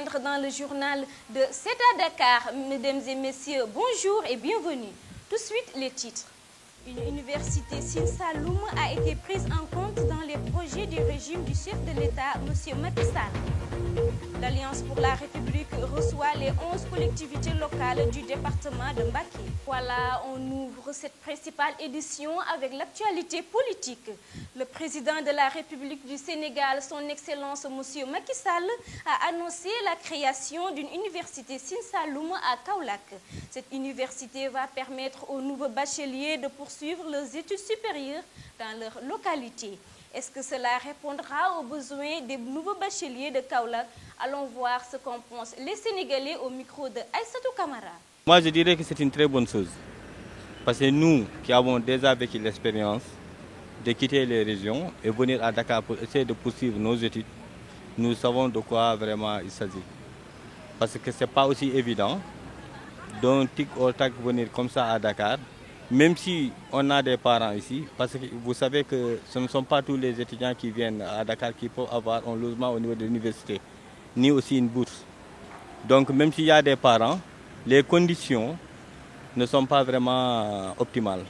rejoindre dans le journal de C'est à Dakar. Mesdames et messieurs, bonjour et bienvenue. Tout de suite, les titres. Une université Sine Saloum a été prise en compte dans les projets du régime du chef de l'État, M. Macky Sall. L'Alliance pour la République reçoit les 11 collectivités locales du département de Mbacké. Voilà, on ouvre cette principale édition avec l'actualité politique. Le président de la République du Sénégal, son Excellence M. Macky Sall, a annoncé la création d'une université Sine Saloum à Kaolack. Cette université va permettre aux nouveaux bacheliers de poursuivre leurs études supérieures dans leur localité. Est-ce que cela répondra aux besoins des nouveaux bacheliers de Kaolack? Allons voir ce qu'en pensent les Sénégalais au micro de Aïssatou Camara. Moi, je dirais que c'est une très bonne chose. Parce que nous, qui avons déjà vécu l'expérience de quitter les régions et venir à Dakar pour essayer de poursuivre nos études, nous savons de quoi vraiment il s'agit. Parce que ce n'est pas aussi évident d'un tic au tac venir comme ça à Dakar, même si on a des parents ici, parce que vous savez que ce ne sont pas tous les étudiants qui viennent à Dakar qui peuvent avoir un logement au niveau de l'université, ni aussi une bourse. Donc même s'il y a des parents, les conditions ne sont pas vraiment optimales.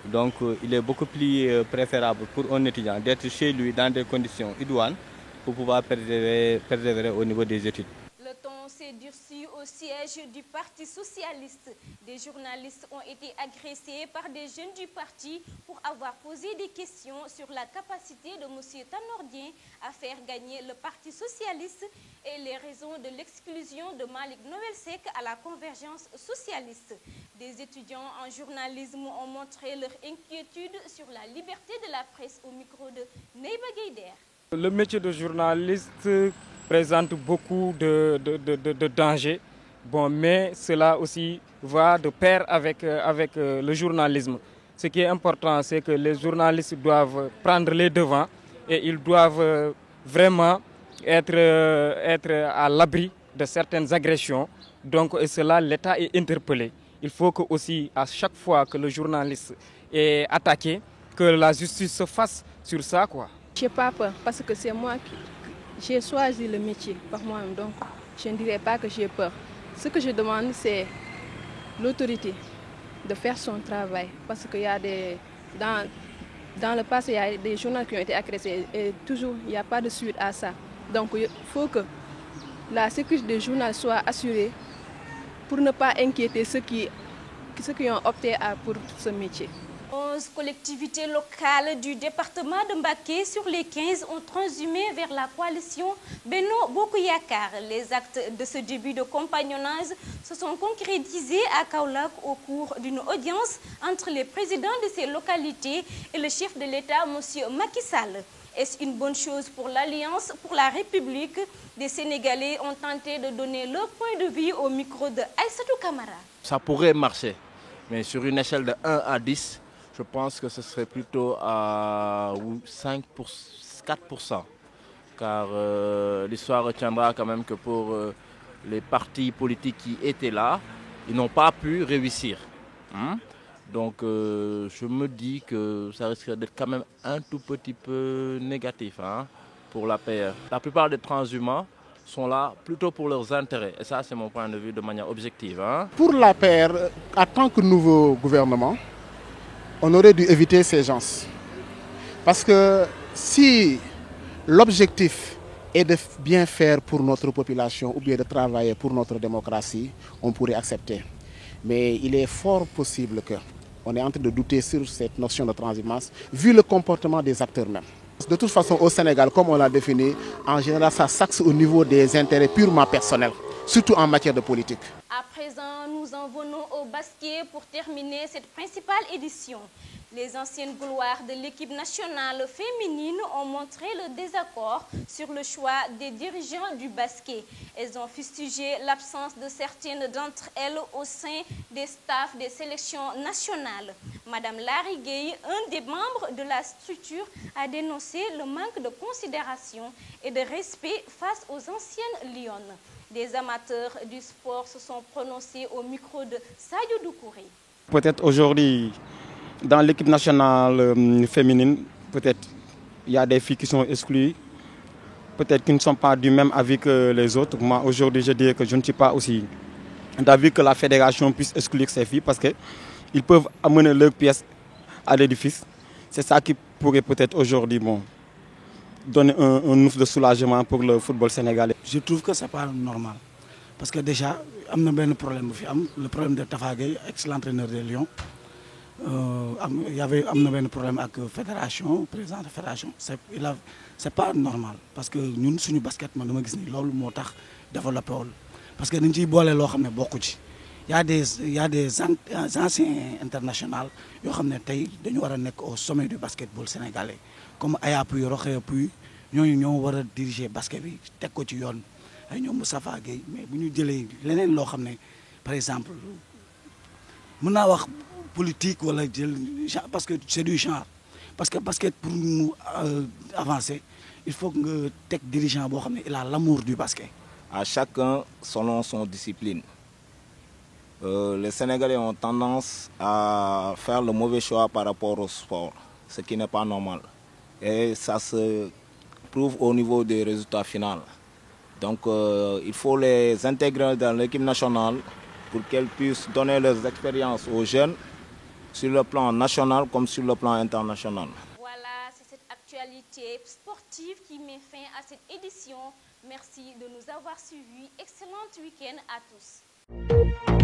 Donc il est beaucoup plus préférable pour un étudiant d'être chez lui dans des conditions idoines pour pouvoir persévérer au niveau des études. Le ton s'est durci au siège du Parti socialiste. Des journalistes ont été agressés par des jeunes du parti pour avoir posé des questions sur la capacité de M. Tanordien à faire gagner le Parti socialiste et les raisons de l'exclusion de Malick Noël-Seck à la convergence socialiste. Des étudiants en journalisme ont montré leur inquiétude sur la liberté de la presse au micro de Neiba Gueider. Le métier de journaliste présente beaucoup de dangers, mais cela aussi va de pair avec le journalisme. Ce qui est important, c'est que les journalistes doivent prendre les devants et ils doivent vraiment être à l'abri de certaines agressions. Donc, et cela, l'État est interpellé. Il faut que aussi, à chaque fois que le journaliste est attaqué, que la justice se fasse sur ça, quoi. Je n'ai pas peur parce que c'est moi qui j'ai choisi le métier par moi-même, donc je ne dirais pas que j'ai peur. Ce que je demande, c'est l'autorité de faire son travail parce qu'il y a dans le passé, il y a des journalistes qui ont été agressés et toujours, il n'y a pas de suite à ça. Donc il faut que la sécurité des journalistes soit assurée pour ne pas inquiéter ceux qui ont opté pour ce métier. 11 collectivités locales du département de Mbacké sur les 15 ont transhumé vers la coalition Benno Bokk Yakaar. Les actes de ce début de compagnonnage se sont concrétisés à Kaolack au cours d'une audience entre les présidents de ces localités et le chef de l'État, M. Macky Sall. Est-ce une bonne chose pour l'Alliance pour la République? Des Sénégalais ont tenté de donner leur point de vue au micro de Aïssatou Camara. Ça pourrait marcher, mais sur une échelle de 1 à 10, je pense que ce serait plutôt à 4%. Car l'histoire retiendra quand même que pour les partis politiques qui étaient là, ils n'ont pas pu réussir. Donc je me dis que ça risquerait d'être quand même un tout petit peu négatif pour l'APR. La plupart des transhumants sont là plutôt pour leurs intérêts. Et ça, c'est mon point de vue de manière objective. Pour l'APR, en tant que nouveau gouvernement, on aurait dû éviter ces gens. Parce que si l'objectif est de bien faire pour notre population ou bien de travailler pour notre démocratie, on pourrait accepter. Mais il est fort possible qu'on est en train de douter sur cette notion de transhumance, vu le comportement des acteurs mêmes. De toute façon, au Sénégal, comme on l'a défini, en général, ça s'axe au niveau des intérêts purement personnels, surtout en matière de politique. À présent, nous en venons au basket pour terminer cette principale édition. Les anciennes gloires de l'équipe nationale féminine ont montré le désaccord sur le choix des dirigeants du basket. Elles ont fustigé l'absence de certaines d'entre elles au sein des staffs des sélections nationales. Madame Larry Gueye, un des membres de la structure, a dénoncé le manque de considération et de respect face aux anciennes lionnes. Des amateurs du sport se sont prononcés au micro de Sadio Doucouré. Peut-être aujourd'hui, dans l'équipe nationale féminine, peut-être il y a des filles qui sont exclues peut-être qu'ils ne sont pas du même avis que les autres. Moi, aujourd'hui, je dirais que je ne suis pas aussi d'avis que la fédération puisse exclure ces filles parce qu'ils peuvent amener leurs pièces à l'édifice. C'est ça qui pourrait peut-être aujourd'hui donner un ouf de soulagement pour le football sénégalais. Je trouve que ce n'est pas normal. Parce que déjà, il y a un problème. Le problème de Tafa Gueye, ex-entraîneur de Lyon. Il y avait un problème avec la fédération, le président de la fédération. Ce n'est pas normal. Parce que nous, sur le basket, nous avons développé. Parce que nous avons beaucoup de choses. Il y a des anciens internationaux qui sont au sommet du basketball sénégalais. Comme Aya Pouy, Rokhaya Pouy, nous avons diriger le basket. Nous Moustapha Gueye. Mais si nous avons par exemple, nous avons politique parce que c'est du genre. Parce que le basket, pour nous avancer, il faut que les dirigeants aient l'amour du basket. À chacun selon son discipline. Les Sénégalais ont tendance à faire le mauvais choix par rapport au sport, ce qui n'est pas normal. Et ça se prouve au niveau des résultats finaux. Donc il faut les intégrer dans l'équipe nationale pour qu'elles puissent donner leurs expériences aux jeunes sur le plan national comme sur le plan international. Voilà, c'est cette actualité sportive qui met fin à cette édition. Merci de nous avoir suivis. Excellent week-end à tous.